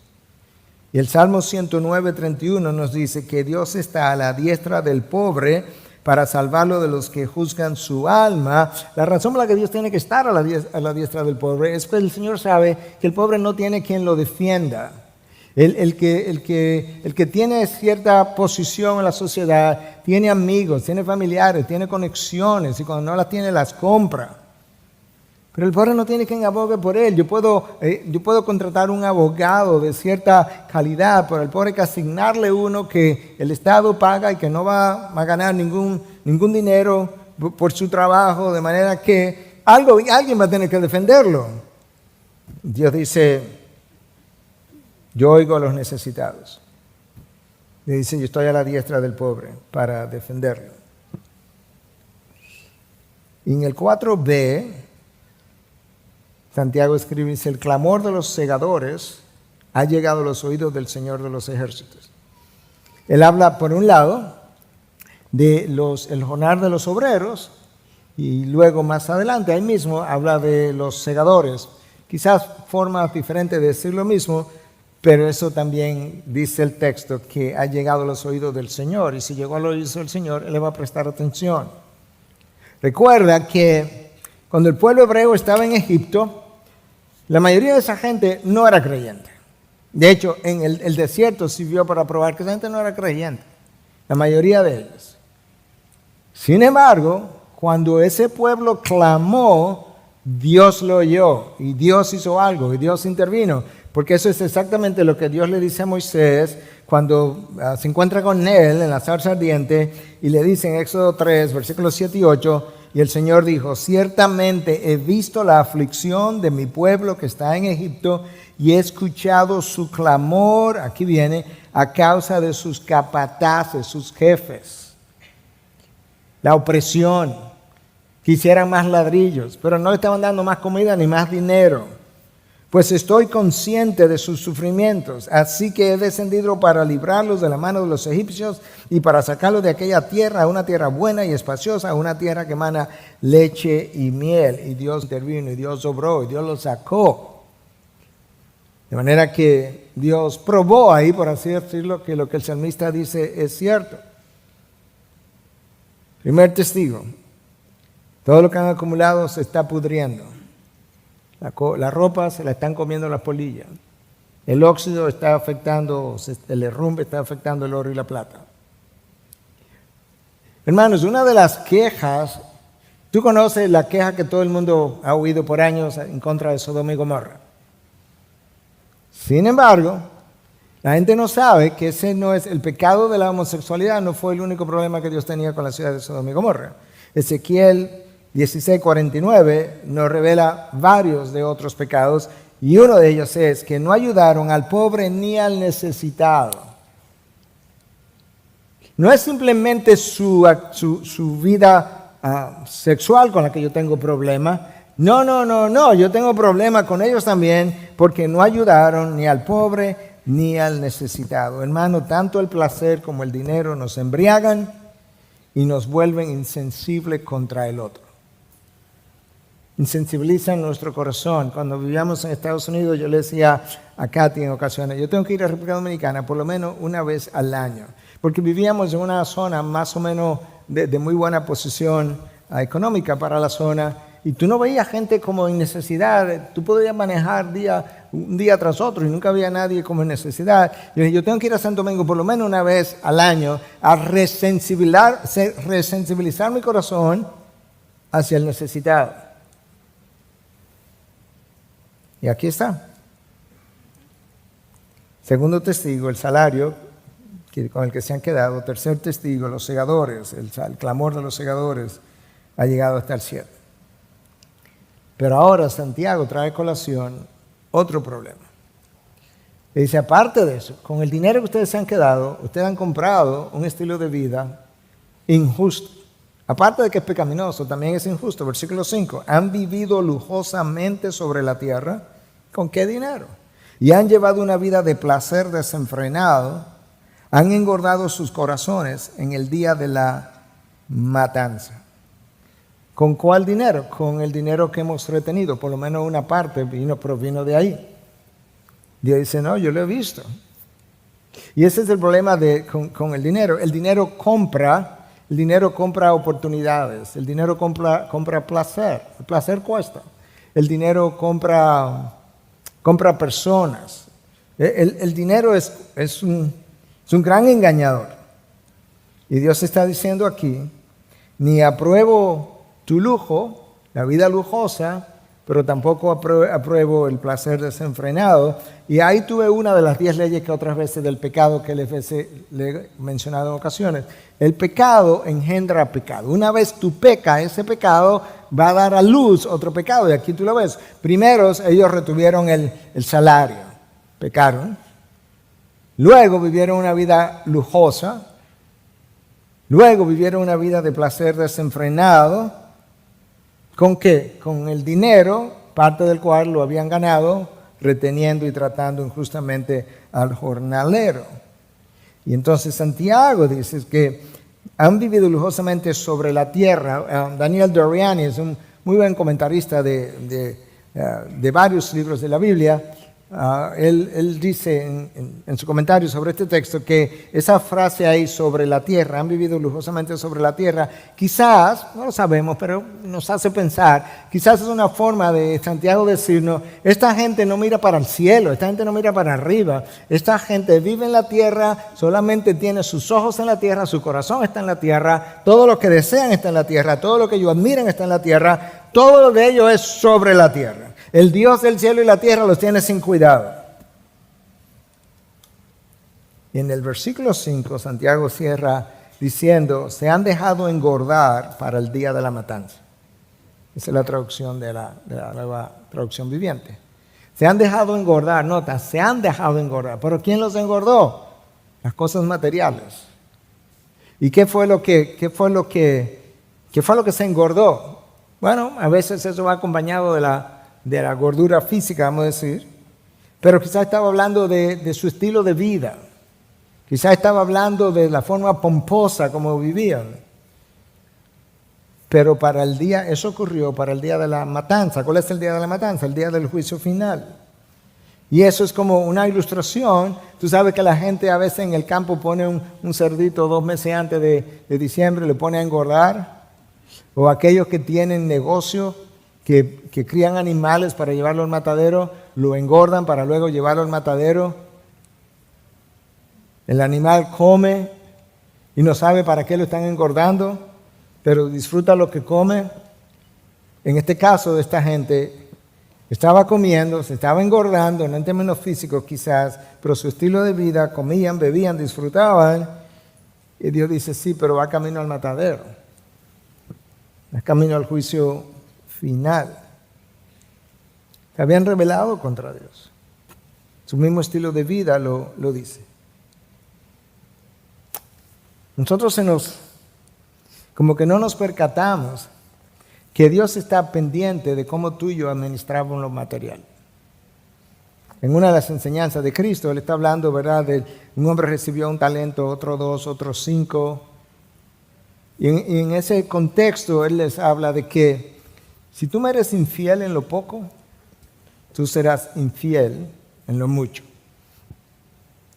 Y el Salmo 109:31 nos dice que Dios está a la diestra del pobre para salvarlo de los que juzgan su alma. La razón por la que Dios tiene que estar a la diestra del pobre es que el Señor sabe que el pobre no tiene quien lo defienda. El que tiene cierta posición en la sociedad, tiene amigos, tiene familiares, tiene conexiones y cuando no las tiene las compra. Pero el pobre no tiene quien abogue por él. Yo puedo contratar un abogado de cierta calidad, pero al pobre hay que asignarle uno que el Estado paga y que no va a ganar ningún dinero por su trabajo, de manera que alguien va a tener que defenderlo. Dios dice, yo oigo a los necesitados. Y dice, yo estoy a la diestra del pobre para defenderlo. Y en el 4b, Santiago escribe, dice, el clamor de los segadores ha llegado a los oídos del Señor de los ejércitos. Él habla, por un lado, el jornal de los obreros, y luego más adelante, ahí mismo, habla de los segadores. Quizás formas diferentes de decir lo mismo, Pero eso también dice el texto que ha llegado a los oídos del Señor, y si llegó a los oídos del Señor, Él le va a prestar atención. Recuerda que cuando el pueblo hebreo estaba en Egipto, la mayoría de esa gente no era creyente. De hecho, en el desierto sirvió para probar que esa gente no era creyente, la mayoría de ellos. Sin embargo, cuando ese pueblo clamó, Dios lo oyó y Dios hizo algo y Dios intervino. Porque eso es exactamente lo que Dios le dice a Moisés cuando se encuentra con él en la zarza ardiente y le dice en Éxodo 3, versículos 7 y 8, y el Señor dijo: ciertamente he visto la aflicción de mi pueblo que está en Egipto y he escuchado su clamor, aquí viene, a causa de sus capataces, sus jefes, la opresión, quisieran más ladrillos, pero no le estaban dando más comida ni más dinero. Pues estoy consciente de sus sufrimientos, así que he descendido para librarlos de la mano de los egipcios y para sacarlos de aquella tierra a una tierra buena y espaciosa, a una tierra que emana leche y miel. Y Dios intervino, y Dios obró, y Dios los sacó. De manera que Dios probó ahí, por así decirlo, que lo que el salmista dice es cierto. Primer testigo: todo lo que han acumulado se está pudriendo. La ropa se la están comiendo las polillas. El óxido está afectando, el herrumbre está afectando el oro y la plata. Hermanos, una de las quejas, tú conoces la queja que todo el mundo ha oído por años en contra de Sodoma y Gomorra. Sin embargo, la gente no sabe que ese no es el pecado de la homosexualidad, no fue el único problema que Dios tenía con la ciudad de Sodoma y Gomorra. Ezequiel 16:49 nos revela varios de otros pecados, y uno de ellos es que no ayudaron al pobre ni al necesitado. No es simplemente su vida sexual con la que yo tengo problema. No, yo tengo problema con ellos también porque no ayudaron ni al pobre ni al necesitado. Hermano, tanto el placer como el dinero nos embriagan y nos vuelven insensibles contra el otro. Insensibilizan nuestro corazón. Cuando vivíamos en Estados Unidos, yo le decía a Katy en ocasiones: yo tengo que ir a República Dominicana por lo menos una vez al año, porque vivíamos en una zona más o menos de muy buena posición económica para la zona, y tú no veías gente como en necesidad. Tú podías manejar un día tras otro y nunca había nadie como en necesidad. Yo dije: yo tengo que ir a Santo Domingo por lo menos una vez al año a resensibilizar mi corazón hacia el necesitado. Y aquí está. Segundo testigo, el salario con el que se han quedado. Tercer testigo, los segadores, el clamor de los segadores ha llegado hasta el cielo. Pero ahora Santiago trae a colación otro problema. Le dice: aparte de eso, con el dinero que ustedes se han quedado, ustedes han comprado un estilo de vida injusto. Aparte de que es pecaminoso, también es injusto. Versículo 5. Han vivido lujosamente sobre la tierra. ¿Con qué dinero? Y han llevado una vida de placer desenfrenado. Han engordado sus corazones en el día de la matanza. ¿Con cuál dinero? Con el dinero que hemos retenido. Por lo menos una parte provino de ahí. Dios dice: no, yo lo he visto. Y ese es el problema con el dinero. El dinero compra oportunidades. El dinero compra placer. El placer cuesta. El dinero compra personas. El dinero es un gran engañador. Y Dios está diciendo aquí: ni apruebo tu lujo, la vida lujosa, pero tampoco apruebo el placer desenfrenado. Y ahí tuve una de las 10 leyes que otras veces del pecado que le he mencionado en ocasiones. El pecado engendra pecado. Una vez tú pecas, ese pecado va a dar a luz otro pecado. Y aquí tú lo ves. Primero ellos retuvieron el salario, pecaron. Luego vivieron una vida lujosa. Luego vivieron una vida de placer desenfrenado. ¿Con qué? Con el dinero, parte del cual lo habían ganado, reteniendo y tratando injustamente al jornalero. Y entonces Santiago dice que han vivido lujosamente sobre la tierra. Daniel Doriani es un muy buen comentarista de varios libros de la Biblia, Él dice en su comentario sobre este texto que esa frase ahí sobre la tierra, han vivido lujosamente sobre la tierra, quizás, no lo sabemos, pero nos hace pensar, quizás es una forma de Santiago decirnos, esta gente no mira para el cielo, esta gente no mira para arriba, esta gente vive en la tierra, solamente tiene sus ojos en la tierra, su corazón está en la tierra, todo lo que desean está en la tierra, todo lo que ellos admiran está en la tierra, todo lo de ellos es sobre la tierra. El Dios del cielo y la tierra los tiene sin cuidado. Y en el versículo 5, Santiago cierra diciendo, se han dejado engordar para el día de la matanza. Esa es la traducción de la nueva traducción viviente. Se han dejado engordar, nota, se han dejado engordar. ¿Pero quién los engordó? Las cosas materiales. ¿Y qué fue lo que se engordó? Bueno, a veces eso va acompañado de la gordura física, vamos a decir, pero quizás estaba hablando de su estilo de vida, quizás estaba hablando de la forma pomposa como vivían, pero eso ocurrió para el día de la matanza. ¿Cuál es el día de la matanza? El día del juicio final. Y eso es como una ilustración. Tú sabes que la gente a veces en el campo pone un cerdito 2 meses antes de diciembre, le pone a engordar, o aquellos que tienen negocio, que crían animales para llevarlo al matadero, lo engordan para luego llevarlo al matadero. El animal come y no sabe para qué lo están engordando, pero disfruta lo que come. En este caso de esta gente, estaba comiendo, se estaba engordando, no en términos físicos quizás, pero su estilo de vida, comían, bebían, disfrutaban. Y Dios dice, sí, pero va camino al matadero, va camino al juicio final. Se habían rebelado contra Dios. Su mismo estilo de vida lo dice. Nosotros como que no nos percatamos que Dios está pendiente de cómo tú y yo administramos lo material. En una de las enseñanzas de Cristo, Él está hablando, ¿verdad?, de un hombre recibió un talento, otro 2, otros 5. Y en ese contexto Él les habla de que si tú me eres infiel en lo poco, tú serás infiel en lo mucho.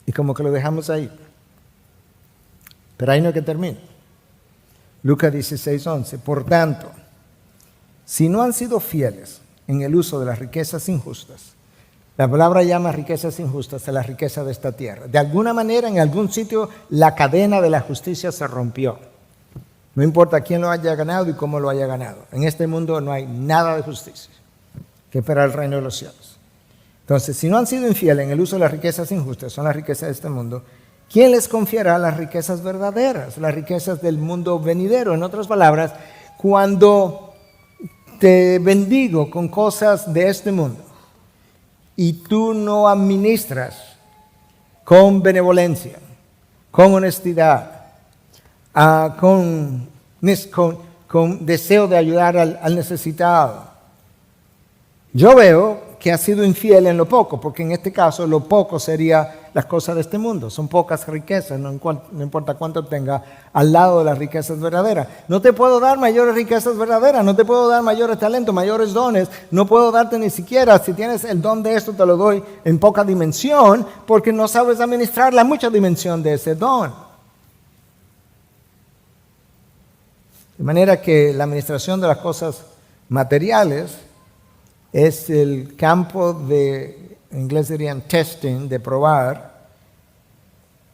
Y como que lo dejamos ahí. Pero ahí no es que termina. Lucas 16:11. Por tanto, si no han sido fieles en el uso de las riquezas injustas, la palabra llama riquezas injustas a la riqueza de esta tierra. De alguna manera, en algún sitio, la cadena de la justicia se rompió. No importa quién lo haya ganado y cómo lo haya ganado. En este mundo no hay nada de justicia que para el reino de los cielos. Entonces, si no han sido infieles en el uso de las riquezas injustas, son las riquezas de este mundo, ¿quién les confiará las riquezas verdaderas, las riquezas del mundo venidero? En otras palabras, cuando te bendigo con cosas de este mundo y tú no administras con benevolencia, con honestidad, con deseo de ayudar al necesitado, yo veo que has sido infiel en lo poco, porque en este caso lo poco sería las cosas de este mundo. Son pocas riquezas, no importa cuánto tenga al lado de las riquezas verdaderas. No te puedo dar mayores riquezas verdaderas, no te puedo dar mayores talentos, mayores dones, no puedo darte ni siquiera, si tienes el don de esto te lo doy en poca dimensión, porque no sabes administrar la mucha dimensión de ese don. De manera que la administración de las cosas materiales es el campo de, en inglés dirían testing, de probar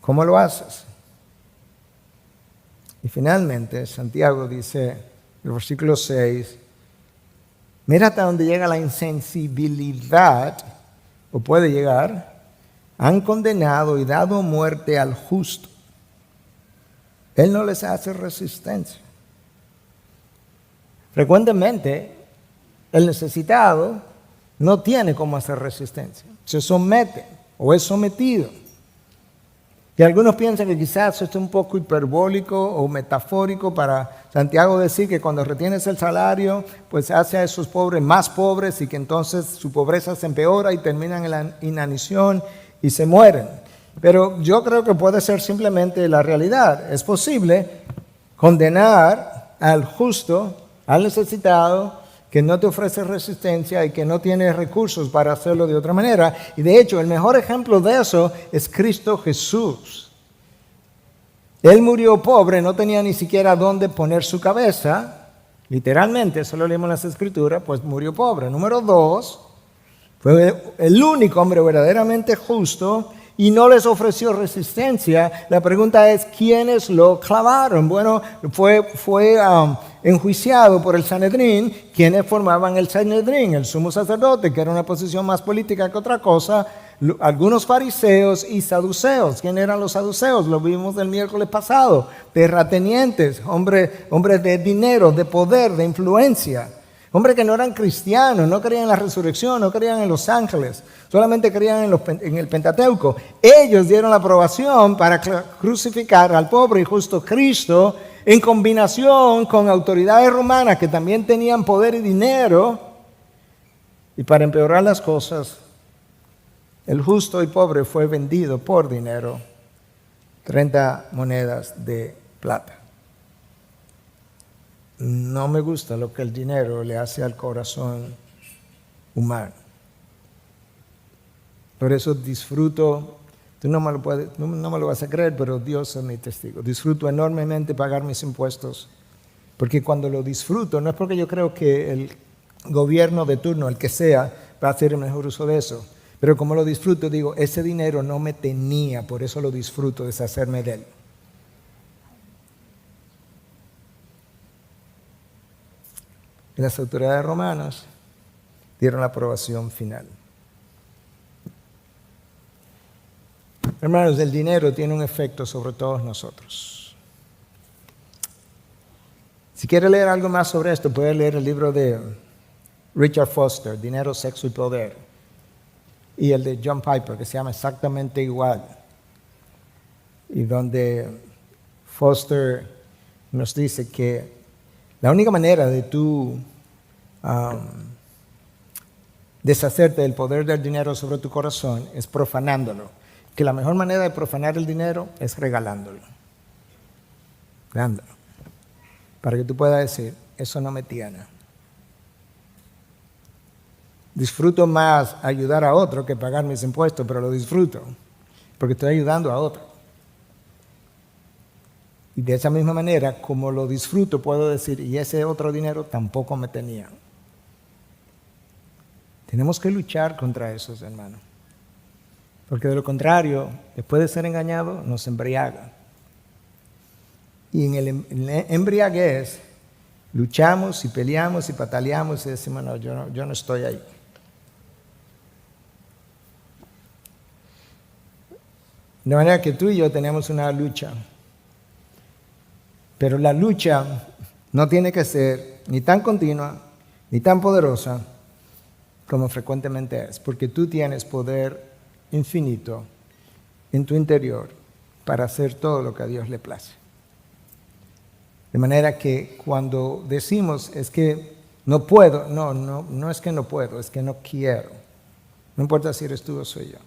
cómo lo haces. Y finalmente, Santiago dice, en el versículo 6, mira hasta dónde llega la insensibilidad, o puede llegar, han condenado y dado muerte al justo. Él no les hace resistencia. Frecuentemente, el necesitado no tiene cómo hacer resistencia. Se somete o es sometido. Y algunos piensan que quizás esto es un poco hiperbólico o metafórico para Santiago decir que cuando retienes el salario, pues hace a esos pobres más pobres y que entonces su pobreza se empeora y terminan en la inanición y se mueren. Pero yo creo que puede ser simplemente la realidad. Es posible condenar al justo, al necesitado, que no te ofrece resistencia y que no tiene recursos para hacerlo de otra manera. Y de hecho, el mejor ejemplo de eso es Cristo Jesús. Él murió pobre, no tenía ni siquiera dónde poner su cabeza. Literalmente, eso lo leemos en las Escrituras, pues murió pobre. Número 2, fue el único hombre verdaderamente justo y no les ofreció resistencia. La pregunta es, ¿quiénes lo clavaron? Bueno, fue enjuiciado por el Sanedrín. ¿Quiénes formaban el Sanedrín? El sumo sacerdote, que era una posición más política que otra cosa. Algunos fariseos y saduceos. ¿Quién eran los saduceos? Lo vimos el miércoles pasado. Terratenientes, hombres de dinero, de poder, de influencia. Hombres que no eran cristianos, no creían en la resurrección, no creían en los ángeles, solamente creían en el Pentateuco. Ellos dieron la aprobación para crucificar al pobre y justo Cristo en combinación con autoridades romanas que también tenían poder y dinero. Y para empeorar las cosas, el justo y pobre fue vendido por dinero, 30 monedas de plata. No me gusta lo que el dinero le hace al corazón humano. Por eso disfruto, tú no me lo vas a creer, pero Dios es mi testigo. Disfruto enormemente pagar mis impuestos, porque cuando lo disfruto, no es porque yo creo que el gobierno de turno, el que sea, va a hacer el mejor uso de eso, pero como lo disfruto, digo, ese dinero no me tenía, por eso lo disfruto, deshacerme de él. Y las autoridades romanas dieron la aprobación final. Hermanos, el dinero tiene un efecto sobre todos nosotros. Si quiere leer algo más sobre esto, puede leer el libro de Richard Foster, Dinero, Sexo y Poder, y el de John Piper, que se llama exactamente igual, y donde Foster nos dice que la única manera de tú deshacerte del poder del dinero sobre tu corazón es profanándolo. Que la mejor manera de profanar el dinero es regalándolo. Dándolo. Para que tú puedas decir, eso no me tiene. Disfruto más ayudar a otro que pagar mis impuestos, pero lo disfruto porque estoy ayudando a otro. Y de esa misma manera, como lo disfruto, puedo decir, y ese otro dinero tampoco me tenía. Tenemos que luchar contra eso, hermano. Porque de lo contrario, después de ser engañado, nos embriaga. Y en la embriaguez, luchamos y peleamos y pataleamos y decimos, no, yo no estoy ahí. De manera que tú y yo tenemos una lucha. Pero la lucha no tiene que ser ni tan continua, ni tan poderosa como frecuentemente es, porque tú tienes poder infinito en tu interior para hacer todo lo que a Dios le place. De manera que cuando decimos es que no puedo, no es que no puedo, es que no quiero. No importa si eres tú o soy yo.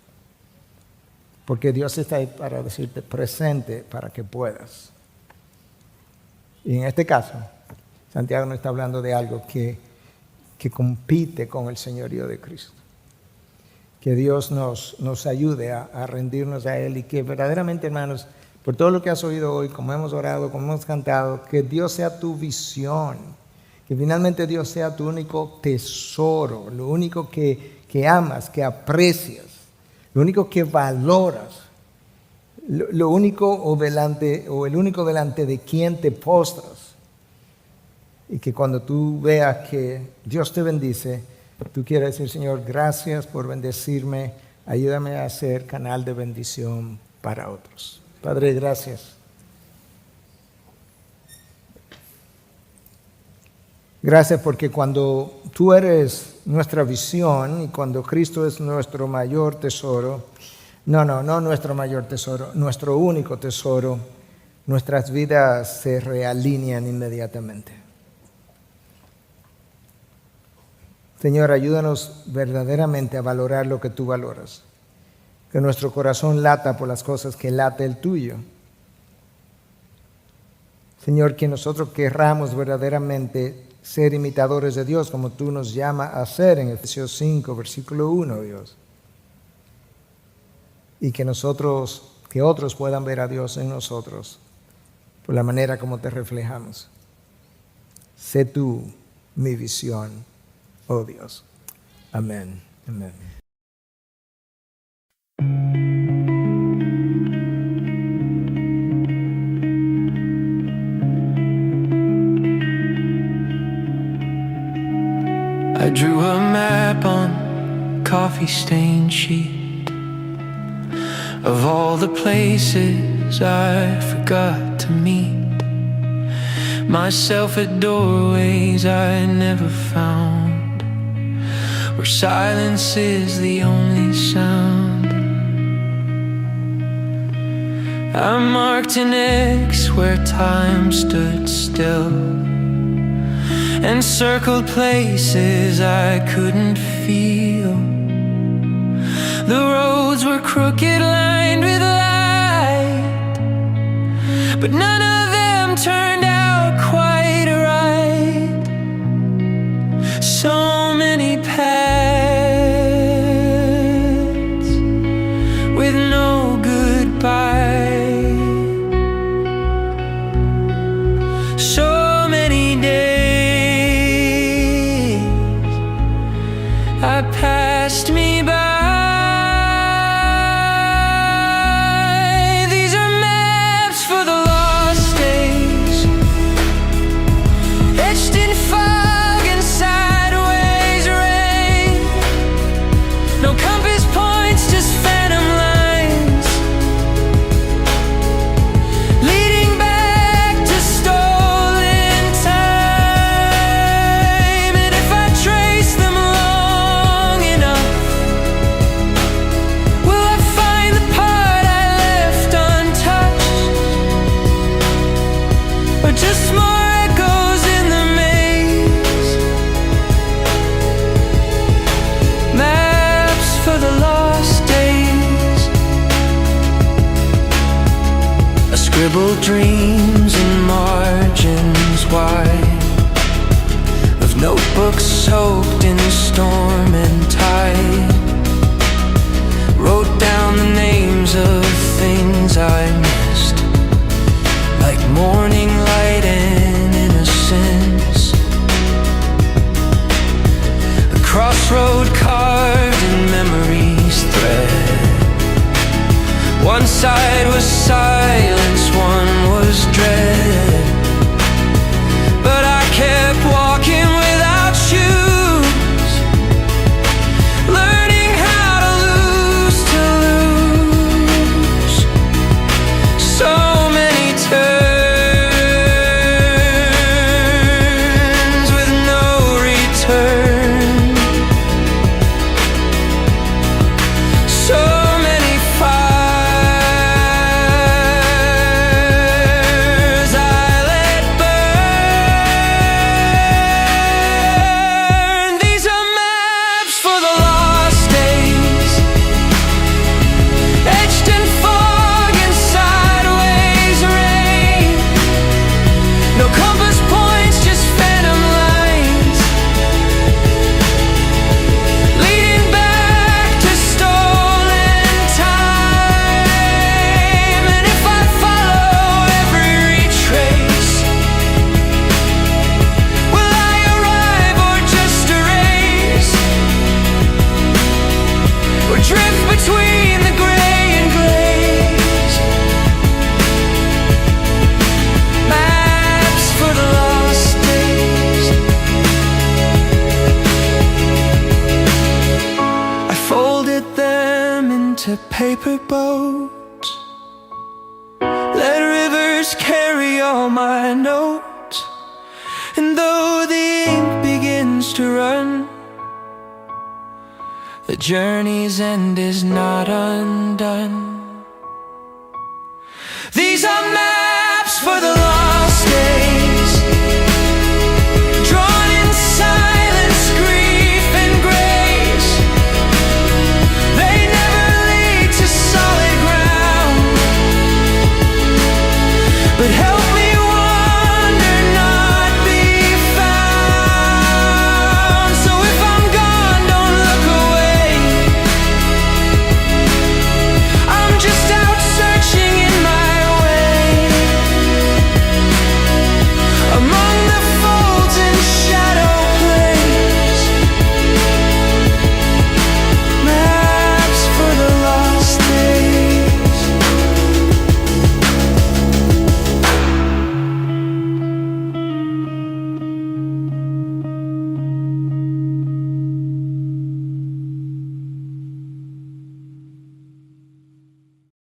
Porque Dios está ahí para decirte presente para que puedas. Y en este caso, Santiago no está hablando de algo que compite con el señorío de Cristo. Que Dios nos ayude a rendirnos a Él y que verdaderamente, hermanos, por todo lo que has oído hoy, como hemos orado, como hemos cantado, que Dios sea tu visión, que finalmente Dios sea tu único tesoro, lo único que amas, que aprecias, lo único que valoras. Lo único o el único delante de quien te postras. Y que cuando tú veas que Dios te bendice, tú quieres decir, Señor, gracias por bendecirme, ayúdame a ser canal de bendición para otros. Padre, gracias. Gracias porque cuando tú eres nuestra visión y cuando Cristo es nuestro mayor tesoro, no nuestro mayor tesoro, nuestro único tesoro, nuestras vidas se realinean inmediatamente. Señor, ayúdanos verdaderamente a valorar lo que tú valoras. Que nuestro corazón lata por las cosas que late el tuyo. Señor, que nosotros querramos verdaderamente ser imitadores de Dios como tú nos llamas a ser en Efesios 5, versículo 1, Dios. Y que otros puedan ver a Dios en nosotros por la manera como te reflejamos. Sé tú mi visión, oh Dios. Amén. Amén. I drew a map on a coffee-stained sheet of all the places I forgot to meet myself, at doorways I never found, where silence is the only sound. I marked an X where time stood still, and circled places I couldn't feel. The roads were crooked, lined with light, but none of them turned out quite right. So many paths with no goodbye. So many days I passed me by. These are maps for the lost days, etched in fog and sideways rain. No compass points, just phantom lines, leading back to stolen time. And if I trace them long enough, will I find the part I left untouched, or just more echoes in the maze? Maps for the lost days. I scribbled dreams in margins wide of notebooks soaked in storm and tide. Wrote down the names of things I missed, like morning light and innocence. A crossroad carved in memory's thread. One side was silence, one was dread, but I kept walking without shoes, learning how to lose. So many turns with no return. So many fires I let burn. These are maps for the lost days, etched in fog and sideways rain. No compass points, just phantom lines, leading back to stolen time. And if I follow every retrace, will I arrive or just erase, or drift between the gray and grays? Maps for the lost days. I folded them into paper boats, let rivers carry all my notes. And though the ink begins to run, the journey's end is not undone. These are maps for the lost